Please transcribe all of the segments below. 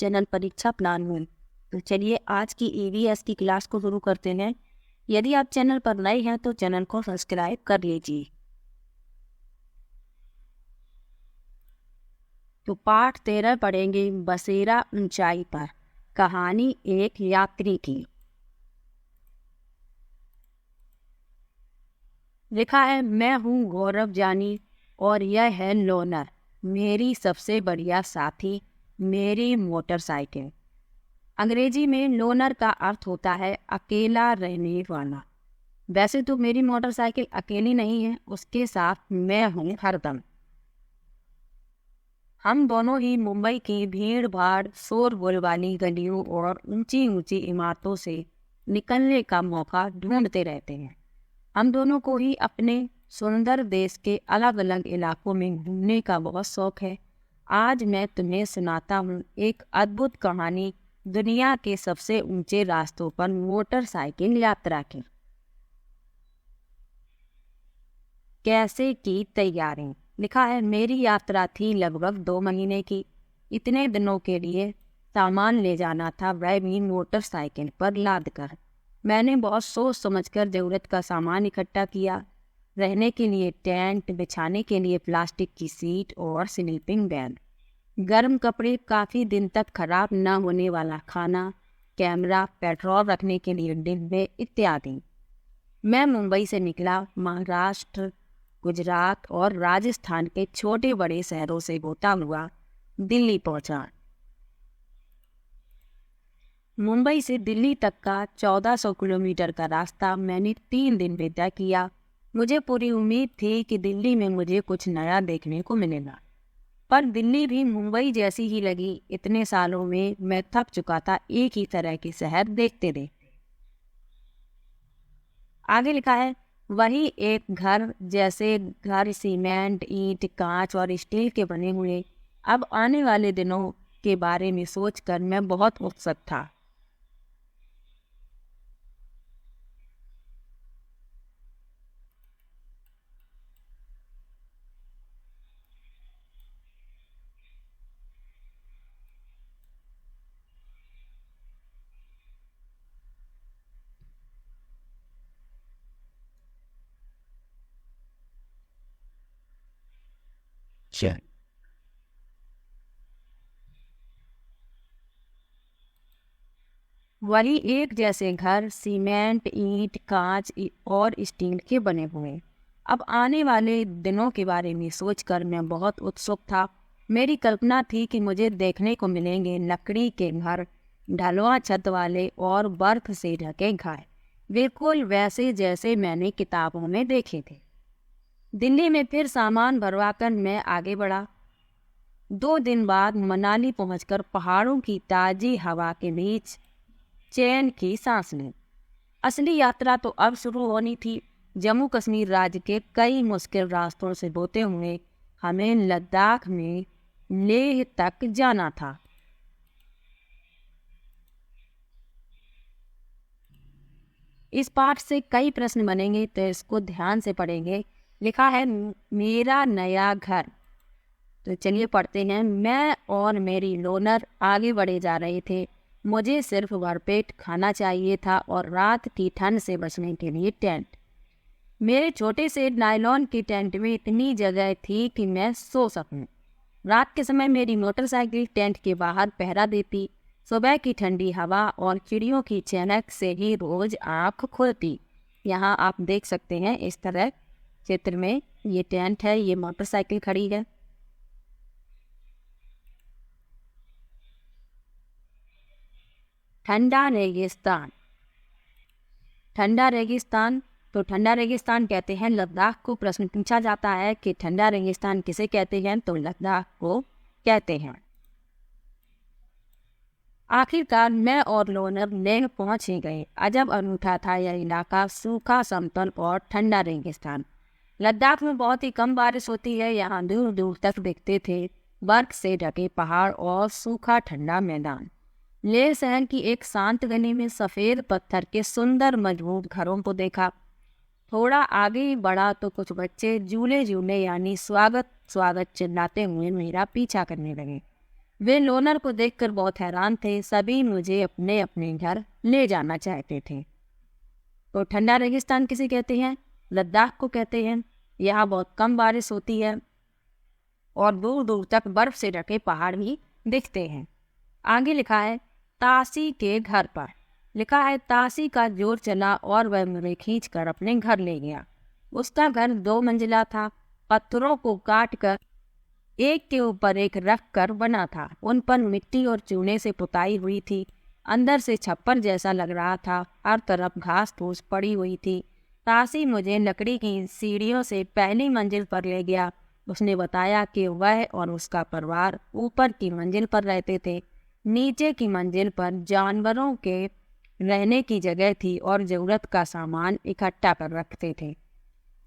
Channel परीक्षा plan में। तो चलिए आज की ईवीएस की क्लास को शुरू करते हैं। यदि आप चैनल पर नए हैं तो चैनल को सब्सक्राइब कर लीजिए। तो पाठ 13 पढ़ेंगे, बसेरा ऊंचाई पर। कहानी एक यात्री की। लिखा है, मैं हूँ गौरव जानी और यह है लोनर, मेरी सबसे बढ़िया साथी, मेरी मोटरसाइकिल। अंग्रेजी में लोनर का अर्थ होता है अकेला रहने वाला। वैसे तो मेरी मोटरसाइकिल अकेली नहीं है, उसके साथ मैं हूँ हरदम। हम दोनों ही मुंबई की भीड़ भाड़, शोरगुल वाली गलियों और ऊंची ऊंची इमारतों से निकलने का मौका ढूंढते रहते हैं। हम दोनों को ही अपने सुंदर देश के अलग अलग इलाकों में घूमने का बहुत शौक है। आज मैं तुम्हें सुनाता हूँ एक अद्भुत कहानी, दुनिया के सबसे ऊंचे रास्तों पर मोटरसाइकिल यात्रा की। कैसे की तैयारी। लिखा है, मेरी यात्रा थी लगभग 2 महीने की। इतने दिनों के लिए सामान ले जाना था, वह भी मोटरसाइकिल पर लाद कर। मैंने बहुत सोच समझकर जरूरत का सामान इकट्ठा किया। रहने के लिए टेंट, बिछाने के लिए प्लास्टिक की सीट और स्लीपिंग बैग, गर्म कपड़े, काफ़ी दिन तक खराब न होने वाला खाना, कैमरा, पेट्रोल रखने के लिए डिब्बे इत्यादि। मैं मुंबई से निकला। महाराष्ट्र, गुजरात और राजस्थान के छोटे बड़े शहरों से होता हुआ दिल्ली पहुंचा। मुंबई से दिल्ली तक का 1400 किलोमीटर का रास्ता मैंने 3 दिन में तय किया। मुझे पूरी उम्मीद थी कि दिल्ली में मुझे कुछ नया देखने को मिलेगा, पर दिल्ली भी मुंबई जैसी ही लगी। इतने सालों में मैं थक चुका था एक ही तरह के शहर देखते देखते। आगे लिखा है, वही एक घर जैसे घर, सीमेंट, ईंट, कांच और स्टील के बने हुए। अब आने वाले दिनों के बारे में सोचकर मैं बहुत उत्सुक था। वही एक जैसे घर, सीमेंट, ईंट, कांच और स्टील के बने हुए। अब आने वाले दिनों के बारे में सोचकर मैं बहुत उत्सुक था। मेरी कल्पना थी कि मुझे देखने को मिलेंगे लकड़ी के घर, ढलुआ छत वाले और बर्फ से ढके घर, बिल्कुल वैसे जैसे मैंने किताबों में देखे थे। दिल्ली में फिर सामान भरवाकर मैं आगे बढ़ा। 2 दिन बाद मनाली पहुंचकर पहाड़ों की ताजी हवा के बीच चैन की सांस ली। असली यात्रा तो अब शुरू होनी थी। जम्मू कश्मीर राज्य के कई मुश्किल रास्तों से होते हुए हमें लद्दाख में लेह तक जाना था। इस पाठ से कई प्रश्न बनेंगे, तो इसको ध्यान से पढ़ेंगे। लिखा है, मेरा नया घर। तो चलिए पढ़ते हैं। मैं और मेरी लोनर आगे बढ़े जा रहे थे। मुझे सिर्फ भरपेट खाना चाहिए था और रात की ठंड से बचने के लिए टेंट। मेरे छोटे से नायलॉन की टेंट में इतनी जगह थी कि मैं सो सकूं। रात के समय मेरी मोटरसाइकिल टेंट के बाहर पहरा देती। सुबह की ठंडी हवा और चिड़ियों की चहक से ही रोज आँख खुलती। यहाँ आप देख सकते हैं इस तरह चित्र में, ये टेंट है, ये मोटरसाइकिल खड़ी है। ठंडा रेगिस्तान। ठंडा रेगिस्तान, तो ठंडा रेगिस्तान कहते हैं लद्दाख को। प्रश्न पूछा जाता है कि ठंडा रेगिस्तान किसे कहते हैं, तो लद्दाख को कहते हैं। आखिरकार मैं और लोनर लेह पहुंच ही गए। अजब अनूठा था यह इलाका, सूखा, समतल और ठंडा रेगिस्तान। लद्दाख में बहुत ही कम बारिश होती है। यहाँ दूर दूर तक दिखते थे बर्फ से ढके पहाड़ और सूखा ठंडा मैदान। लेह शहर की एक शांत गली में सफेद पत्थर के सुंदर मजबूत घरों को देखा। थोड़ा आगे बढ़ा तो कुछ बच्चे झूले झूले यानी स्वागत स्वागत चिल्लाते हुए मेरा पीछा करने लगे। वे लोनर को देखकर बहुत हैरान थे। सभी मुझे अपने अपने घर ले जाना चाहते थे। तो ठंडा रेगिस्तान किसे कहते हैं? लद्दाख को कहते हैं। यहाँ बहुत कम बारिश होती है और दूर दूर तक बर्फ से ढके पहाड़ भी दिखते हैं। आगे लिखा है तासी के घर पर। लिखा है तासी का जोर चला और वह मुझे खींच कर अपने घर ले गया। उसका घर 2 मंजिला था। पत्थरों को काट कर एक के ऊपर एक रख कर बना था। उन पर मिट्टी और चूने से पुताई हुई थी। अंदर से छप्पर जैसा लग रहा था। हर तरफ घास फूस पड़ी हुई थी। तासी मुझे लकड़ी की सीढ़ियों से पहली मंजिल पर ले गया। उसने बताया कि वह और उसका परिवार ऊपर की मंजिल पर रहते थे। नीचे की मंजिल पर जानवरों के रहने की जगह थी और ज़रूरत का सामान इकट्ठा कर रखते थे।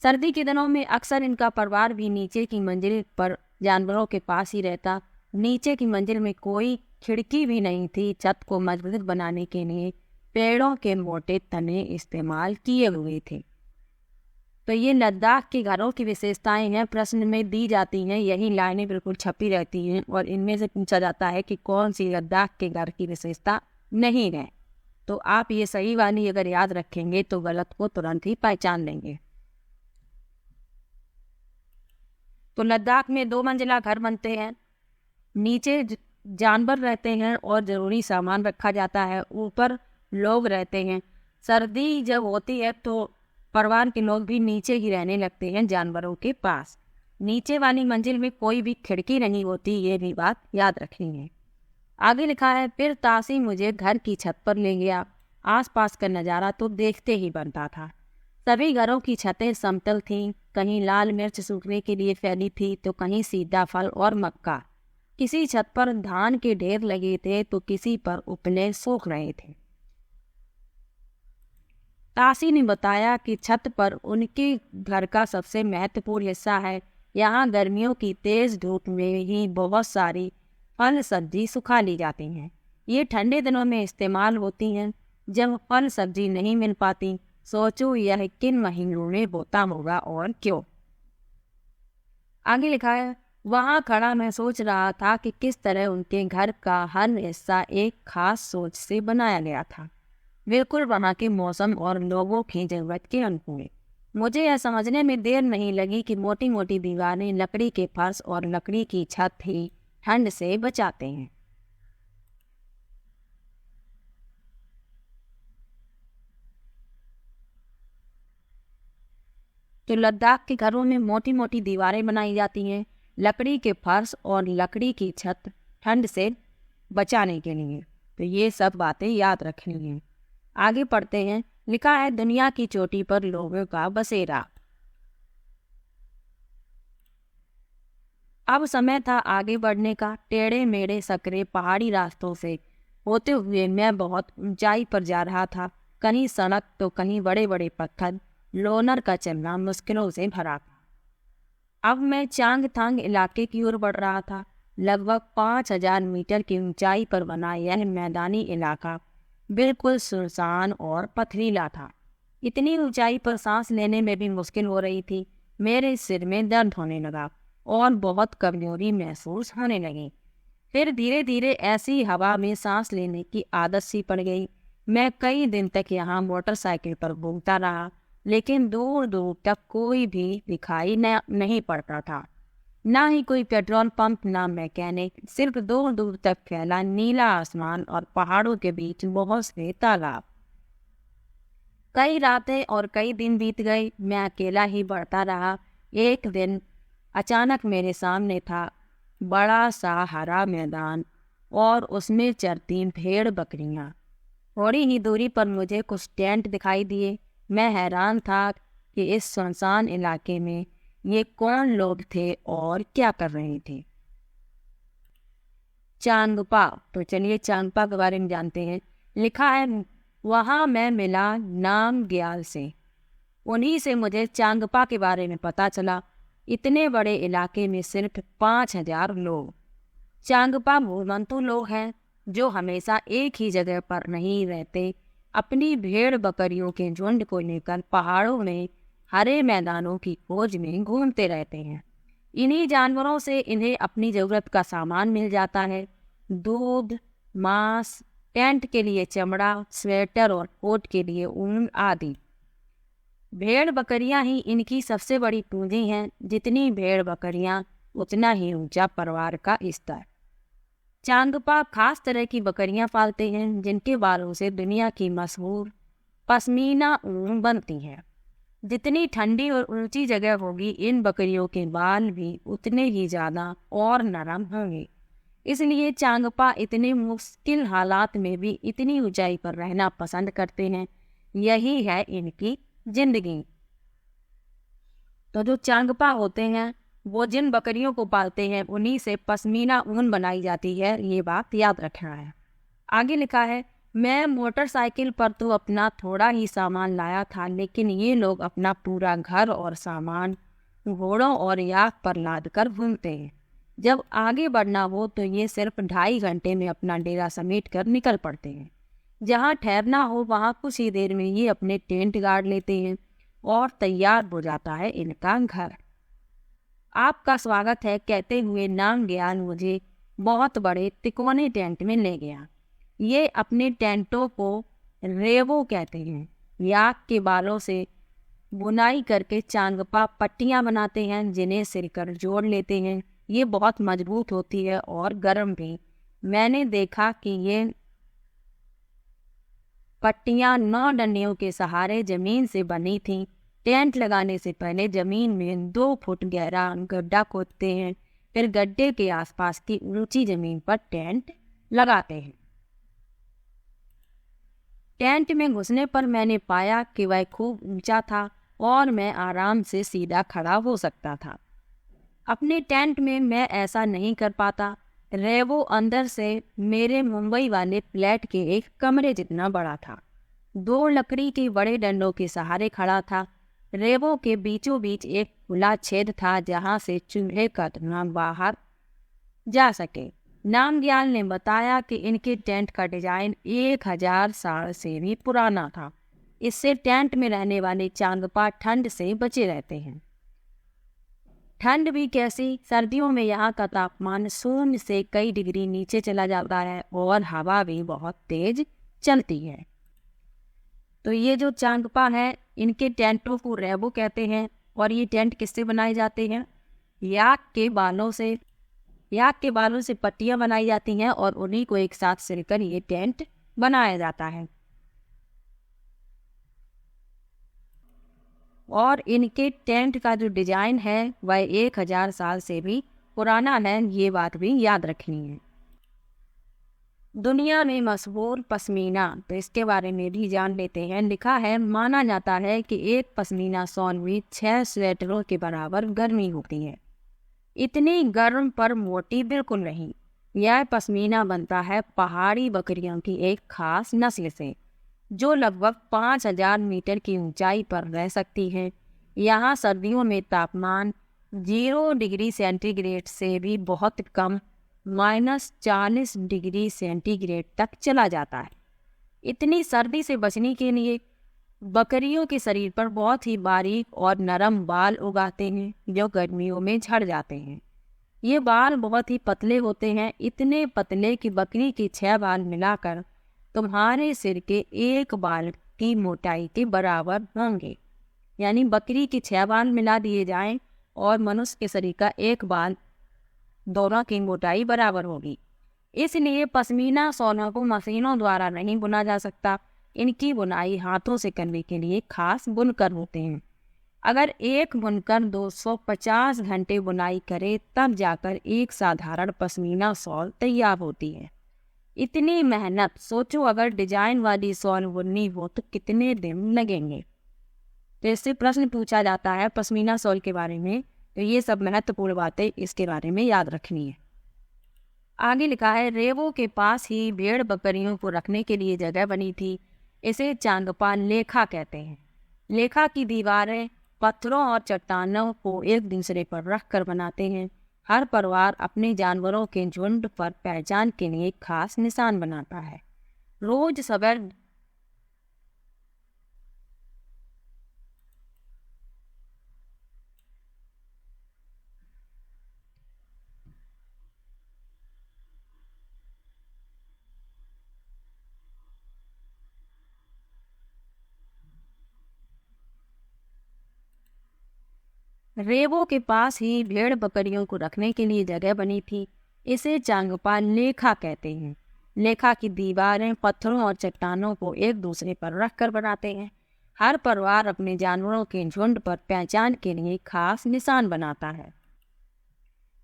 सर्दी के दिनों में अक्सर इनका परिवार भी नीचे की मंजिल पर जानवरों के पास ही रहता। नीचे की मंजिल में कोई खिड़की भी नहीं थी। छत को मजबूत बनाने के लिए पेड़ों के मोटे तने इस्तेमाल किए हुए थे। तो ये लद्दाख के घरों की विशेषताएं हैं, प्रश्न में दी जाती हैं। यही लाइनें बिल्कुल छपी रहती हैं और इनमें से पूछा जाता है कि कौन सी लद्दाख के घर की विशेषता नहीं है। तो आप ये सही वाली अगर याद रखेंगे तो गलत को तुरंत ही पहचान लेंगे। तो लद्दाख में 2 मंजिला घर बनते हैं। नीचे जानवर रहते हैं और ज़रूरी सामान रखा जाता है। ऊपर लोग रहते हैं। सर्दी जब होती है तो परिवार के लोग भी नीचे ही रहने लगते हैं जानवरों के पास। नीचे वाली मंजिल में कोई भी खिड़की नहीं होती, ये भी बात याद रखनी है। आगे लिखा है फिर तासी मुझे घर की छत पर ले गया। आसपास का नज़ारा तो देखते ही बनता था। सभी घरों की छतें समतल थीं। कहीं लाल मिर्च सूखने के लिए फैली थी तो कहीं सीधा फल और मक्का। किसी छत पर धान के ढेर लगे थे तो किसी पर उपले सूख रहे थे। तासी ने बताया कि छत पर उनके घर का सबसे महत्वपूर्ण हिस्सा है। यहाँ गर्मियों की तेज धूप में ही बहुत सारी फल सब्जी सुखा ली जाती हैं। ये ठंडे दिनों में इस्तेमाल होती हैं। जब फल सब्जी नहीं मिल पाती, सोचो यह किन महीनों में होता होगा और क्यों। आगे लिखा है वहाँ खड़ा मैं सोच रहा था कि किस तरह उनके घर का हर हिस्सा एक खास सोच से बनाया गया था, बिल्कुल वहाँ के मौसम और लोगों की जरूरत के अनुकूल। मुझे यह समझने में देर नहीं लगी कि मोटी मोटी दीवारें, लकड़ी के फर्श और लकड़ी की छत ही ठंड से बचाते हैं। तो लद्दाख के घरों में मोटी मोटी दीवारें बनाई जाती हैं, लकड़ी के फर्श और लकड़ी की छत ठंड से बचाने के लिए। तो ये सब बातें याद रखनी हैं। आगे पढ़ते हैं। लिखा है दुनिया की चोटी पर लोगों का बसेरा। अब समय था आगे बढ़ने का। टेढ़े मेढ़े सकरे पहाड़ी रास्तों से होते हुए मैं बहुत ऊंचाई पर जा रहा था। कहीं सड़क तो कहीं बड़े बड़े पत्थर। लोनर का चलना मुश्किलों से भरा था। अब मैं चांगथांग इलाके की ओर बढ़ रहा था। लगभग 5000 मीटर की ऊंचाई पर बना यह मैदानी इलाका बिल्कुल सुनसान और पथरीला था। इतनी ऊंचाई पर सांस लेने में भी मुश्किल हो रही थी। मेरे सिर में दर्द होने लगा और बहुत कमजोरी महसूस होने लगी। फिर धीरे धीरे ऐसी हवा में सांस लेने की आदत सी पड़ गई। मैं कई दिन तक यहाँ मोटरसाइकिल पर घूमता रहा, लेकिन दूर दूर तक कोई भी दिखाई नहीं पड़ता था। ना ही कोई पेट्रोल पंप, ना मैकेनिक। सिर्फ दूर दूर तक फैला नीला आसमान और पहाड़ों के बीच बहुत से तालाब। कई रातें और कई दिन बीत गए। मैं अकेला ही बढ़ता रहा। एक दिन अचानक मेरे सामने था बड़ा सा हरा मैदान और उसमें चरती भेड़ बकरियां। थोड़ी ही दूरी पर मुझे कुछ टेंट दिखाई दिए। मैं हैरान था कि इस सुनसान इलाके में ये कौन लोग थे और क्या कर रहे थे। चांगपा। तो चलिए चांगपा के बारे में जानते हैं। लिखा है वहाँ मैं मिला नामग्याल से। उन्हीं से मुझे चांगपा के बारे में पता चला। इतने बड़े इलाके में सिर्फ 5000 लोग। चांगपा भूमंतु लोग हैं जो हमेशा एक ही जगह पर नहीं रहते। अपनी भेड़ बकरियों के झुंड को लेकर पहाड़ों में हरे मैदानों की खोज में घूमते रहते हैं। इन्हीं जानवरों से इन्हें अपनी ज़रूरत का सामान मिल जाता है। दूध, मांस, टेंट के लिए चमड़ा, स्वेटर और कोट के लिए ऊन आदि। भेड़ बकरियां ही इनकी सबसे बड़ी पूंजी हैं। जितनी भेड़ बकरियां उतना ही ऊंचा परिवार का स्तर। चांगपा खास तरह की बकरियां पालते हैं जिनके बालों से दुनिया की मशहूर पश्मीना ऊन बनती है। जितनी ठंडी और ऊंची जगह होगी, इन बकरियों के बाल भी उतने ही ज़्यादा और नरम होंगे। इसलिए चांगपा इतने मुश्किल हालात में भी इतनी ऊंचाई पर रहना पसंद करते हैं। यही है इनकी जिंदगी। तो जो चांगपा होते हैं वो जिन बकरियों को पालते हैं उन्हीं से पश्मीना ऊन बनाई जाती है। ये बात याद रखना है। आगे लिखा है, मैं मोटरसाइकिल पर तो अपना थोड़ा ही सामान लाया था, लेकिन ये लोग अपना पूरा घर और सामान घोड़ों और याक पर लाद कर घूमते हैं। जब आगे बढ़ना हो तो ये सिर्फ 2.5 घंटे में अपना डेरा समेट कर निकल पड़ते हैं। जहाँ ठहरना हो वहाँ कुछ ही देर में ये अपने टेंट गाड़ लेते हैं और तैयार हो जाता है इनका घर। आपका स्वागत है कहते हुए नाम ज्ञान मुझे बहुत बड़े तिकोने टेंट में ले गया। ये अपने टेंटों को रेवो कहते हैं। याक के बालों से बुनाई करके चांगपा पट्टियां बनाते हैं जिन्हें सिरकर जोड़ लेते हैं। ये बहुत मजबूत होती है और गर्म भी। मैंने देखा कि ये पट्टियां 9 डंडियों के सहारे जमीन से बनी थीं। टेंट लगाने से पहले जमीन में 2 फुट गहरा गड्ढा खोदते हैं, फिर गड्ढे के आसपास की ऊंची जमीन पर टेंट लगाते हैं। टेंट में घुसने पर मैंने पाया कि वह खूब ऊंचा था और मैं आराम से सीधा खड़ा हो सकता था। अपने टेंट में मैं ऐसा नहीं कर पाता। रेवो अंदर से मेरे मुंबई वाले फ्लैट के एक कमरे जितना बड़ा था। 2 लकड़ी के बड़े डंडों के सहारे खड़ा था। रेवो के बीचों बीच एक खुला छेद था जहां से चूल्हे का धुआं बाहर जा सके। नामग्याल ने बताया कि इनके टेंट का डिजाइन 1000 साल से भी पुराना था। इससे टेंट में रहने वाले चांगपा ठंड से बचे रहते हैं। ठंड भी कैसी, सर्दियों में यहाँ का तापमान 0 से कई डिग्री नीचे चला जाता है और हवा भी बहुत तेज चलती है। तो ये जो चांगपा है इनके टेंटों को रेबो कहते हैं। और ये टेंट किससे बनाए जाते हैं? याक के बालों से पट्टियां बनाई जाती हैं और उन्हीं को एक साथ सिलकर ये टेंट बनाया जाता है। और इनके टेंट का जो डिजाइन है वह 1000 साल से भी पुराना है। ये बात भी याद रखनी है। दुनिया में मशहूर पश्मीना, तो इसके बारे में भी जान लेते हैं। लिखा है, माना जाता है कि एक पश्मीना शॉल में 6 स्वेटरों के बराबर गर्मी होती है। इतनी गर्म पर मोटी बिल्कुल नहीं। यह पश्मीना बनता है पहाड़ी बकरियों की एक खास नस्ल से जो लगभग 5000 मीटर की ऊंचाई पर रह सकती है। यहाँ सर्दियों में तापमान 0 डिग्री सेंटीग्रेड से भी बहुत कम -40 डिग्री सेंटीग्रेड तक चला जाता है। इतनी सर्दी से बचने के लिए बकरियों के शरीर पर बहुत ही बारीक और नरम बाल उगाते हैं जो गर्मियों में झड़ जाते हैं। ये बाल बहुत ही पतले होते हैं, इतने पतले कि बकरी के 6 बाल मिलाकर तुम्हारे सिर के 1 बाल की मोटाई के बराबर होंगे। यानी बकरी के 6 बाल मिला दिए जाएं और मनुष्य के शरीर का 1 बाल, दोनों की मोटाई बराबर होगी। इसलिए पश्मीना शॉलों को मशीनों द्वारा नहीं बुना जा सकता। इनकी बुनाई हाथों से करने के लिए खास बुनकर होते हैं। अगर एक बुनकर 250 घंटे बुनाई करे तब जाकर एक साधारण पश्मीना शॉल तैयार होती है। इतनी मेहनत, सोचो अगर डिजाइन वाली शॉल बुननी हो तो कितने दिन लगेंगे। तो इससे प्रश्न पूछा जाता है पश्मीना शॉल के बारे में। तो ये सब महत्वपूर्ण बातें इसके बारे में याद रखनी है। आगे लिखा है, रेवो के पास ही भेड़ बकरियों को रखने के लिए जगह बनी थी। इसे चांगपा लेखा कहते हैं। लेखा की दीवारें पत्थरों और चट्टानों को एक दूसरे पर रख कर बनाते हैं। हर परिवार अपने जानवरों के झुंड पर पहचान के लिए खास निशान बनाता है। रोज सवेर रेवो के पास ही भेड़ बकरियों को रखने के लिए जगह बनी थी। इसे चांगपा लेखा कहते हैं। लेखा की दीवारें पत्थरों और चट्टानों को एक दूसरे पर रखकर बनाते हैं। हर परिवार अपने जानवरों के झुंड पर पहचान के लिए खास निशान बनाता है।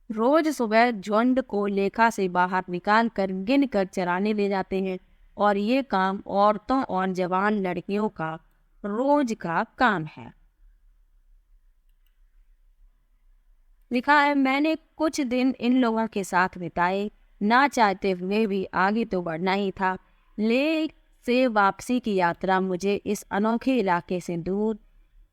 रोज सुबह झुंड को लेखा से बाहर निकाल कर गिन कर चराने ले जाते हैं और ये काम औरतों और जवान लड़कियों का रोज का काम है। लिखा है, मैंने कुछ दिन इन लोगों के साथ बिताए। ना चाहते हुए भी आगे तो बढ़ना ही था। ले से वापसी की यात्रा मुझे इस अनोखे इलाके से दूर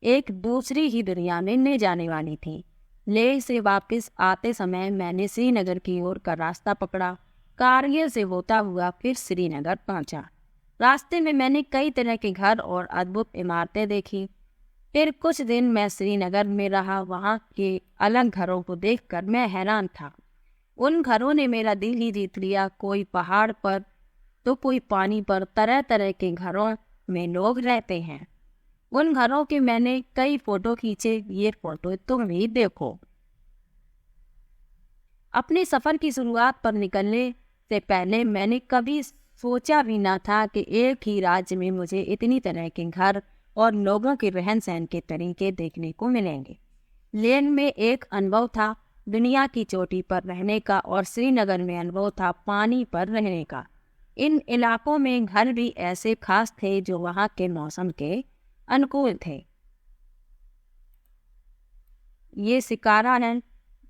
एक दूसरी ही दुनिया में ले जाने वाली थी। लेह से वापस आते समय मैंने श्रीनगर की ओर का रास्ता पकड़ा। कारगिल से होता हुआ फिर श्रीनगर पहुंचा। रास्ते में मैंने कई तरह के घर और अद्भुत इमारतें देखी। फिर कुछ दिन मैं श्रीनगर में रहा। वहाँ के अलग घरों को देखकर मैं हैरान था। उन घरों ने मेरा दिल ही जीत लिया। कोई पहाड़ पर तो कोई पानी पर, तरह तरह के घरों में लोग रहते हैं। उन घरों के मैंने कई फोटो खींचे। ये फोटो तुम भी देखो। अपने सफर की शुरुआत पर निकलने से पहले मैंने कभी सोचा भी ना था कि एक ही राज्य में मुझे इतनी तरह के घर और लोगों के रहन सहन के तरीके देखने को मिलेंगे। लेह में एक अनुभव था दुनिया की चोटी पर रहने का और श्रीनगर में अनुभव था पानी पर रहने का। इन इलाकों में घर भी ऐसे खास थे जो वहाँ के मौसम के अनुकूल थे। ये शिकारा है।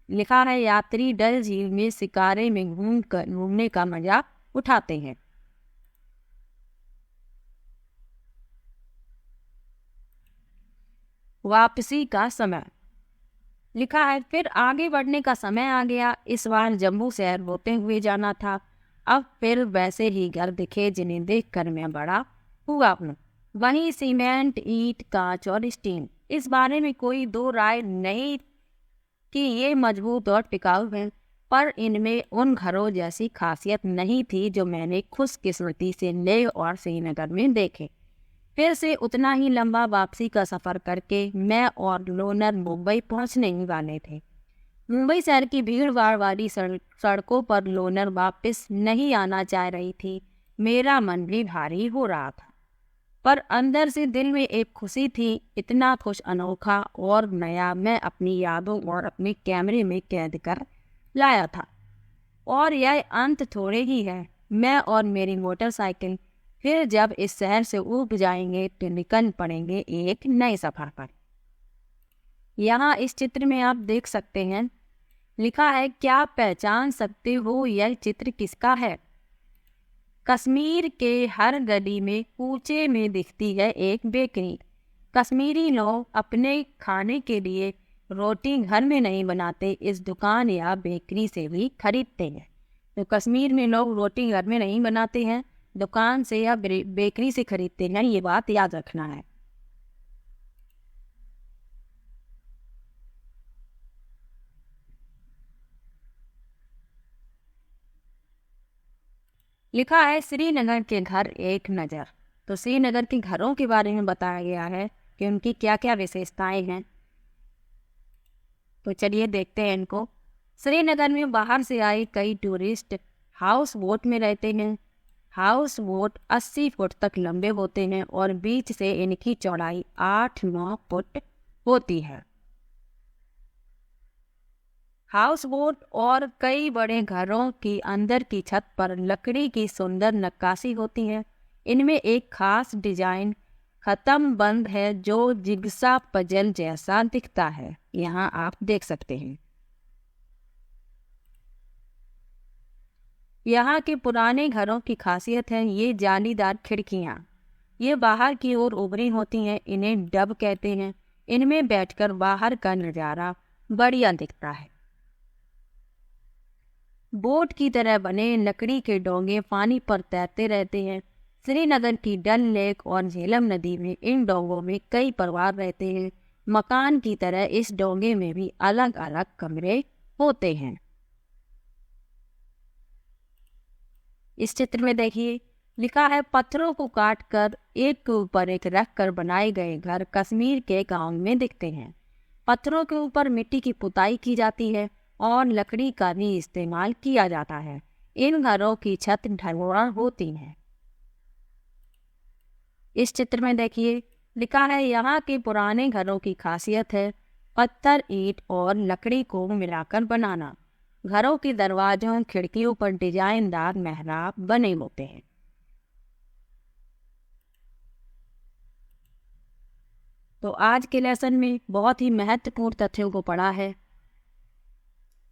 लिखा है, यात्री डल झील में शिकारे में घूमने का मजा उठाते हैं। वापसी का समय। लिखा है, फिर आगे बढ़ने का समय आ गया। इस बार जम्मू शहर होते हुए जाना था। अब फिर वैसे ही घर दिखे जिन्हें देखकर मैं बड़ा हुआ हूँ। वहीं सीमेंट, ईंट, कांच और स्टील। इस बारे में कोई दो राय नहीं कि ये मजबूत और टिकाऊ हैं, पर इनमें उन घरों जैसी खासियत नहीं थी जो मैंने खुशकिस्मती से लेह और श्रीनगर में देखे। फिर से उतना ही लंबा वापसी का सफ़र करके मैं और लोनर मुंबई पहुंचने ही वाले थे। मुंबई शहर की भीड़ भाड़ वाली सड़कों पर लोनर वापस नहीं आना चाह रही थी। मेरा मन भी भारी हो रहा था, पर अंदर से दिल में एक खुशी थी। इतना कुछ अनोखा और नया मैं अपनी यादों और अपने कैमरे में कैद कर लाया था। और यह अंत थोड़े ही है। मैं और मेरी मोटरसाइकिल फिर जब इस शहर से ऊब जाएंगे तो निकल पड़ेंगे एक नए सफर पर। यहाँ इस चित्र में आप देख सकते हैं, लिखा है, क्या पहचान सकते हो यह चित्र किसका है? कश्मीर के हर गली में कूचे में दिखती है एक बेकरी। कश्मीरी लोग अपने खाने के लिए रोटी घर में नहीं बनाते, इस दुकान या बेकरी से भी खरीदते हैं। तो कश्मीर में लोग रोटी घर में नहीं बनाते हैं, दुकान से या बेकरी से खरीदते हैं। ये बात याद रखना है। लिखा है, श्रीनगर के घर एक नज़र। तो श्रीनगर के घरों के बारे में बताया गया है कि उनकी क्या क्या विशेषताएं हैं। तो चलिए देखते हैं इनको। श्रीनगर में बाहर से आए कई टूरिस्ट हाउस बोट में रहते हैं। हाउस बोट 80 फुट तक लंबे होते हैं और बीच से इनकी चौड़ाई 8-9 फुट होती है। हाउस बोट और कई बड़े घरों की अंदर की छत पर लकड़ी की सुंदर नक्काशी होती है। इनमें एक खास डिजाइन खत्म बंद है जो जिग्सा पजल जैसा दिखता है। यहाँ आप देख सकते हैं। यहाँ के पुराने घरों की खासियत है ये जालीदार खिड़कियाँ। ये बाहर की ओर उभरी होती हैं। इन्हें डब कहते हैं। इनमें बैठकर बाहर का नज़ारा बढ़िया दिखता है। बोट की तरह बने लकड़ी के डोंगे पानी पर तैरते रहते हैं। श्रीनगर की डल लेक और झेलम नदी में इन डोंगों में कई परिवार रहते हैं। मकान की तरह इस डोंगे में भी अलग अलग कमरे होते हैं। इस चित्र में देखिए, लिखा है, पत्थरों को काटकर एक के ऊपर एक रख कर बनाए गए घर कश्मीर के गांव में दिखते हैं। पत्थरों के ऊपर मिट्टी की पुताई की जाती है और लकड़ी का भी इस्तेमाल किया जाता है। इन घरों की छत ढलुआ होती है। इस चित्र में देखिए लिखा है, यहाँ के पुराने घरों की खासियत है पत्थर, ईंट और लकड़ी को मिलाकर बनाना। घरों के दरवाजों खिड़कियों पर डिजाइनदार मेहराब बने होते हैं। तो आज के लेसन में बहुत ही महत्वपूर्ण तथ्यों को पढ़ा है।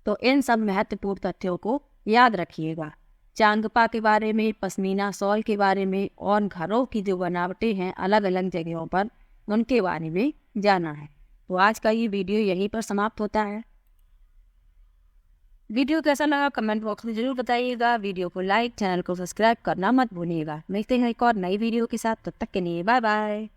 तो इन सब महत्वपूर्ण तथ्यों को याद रखिएगा। चांगपा के बारे में, पश्मीना शॉल के बारे में और घरों की जो बनावटें हैं अलग अलग जगहों पर, उनके बारे में जाना है। तो आज का ये वीडियो यहीं पर समाप्त होता है। वीडियो कैसा लगा कमेंट बॉक्स में जरूर बताइएगा। वीडियो को लाइक, चैनल को सब्सक्राइब करना मत भूलिएगा। मिलते हैं एक और नई वीडियो के साथ, तब तक के लिए बाय बाय।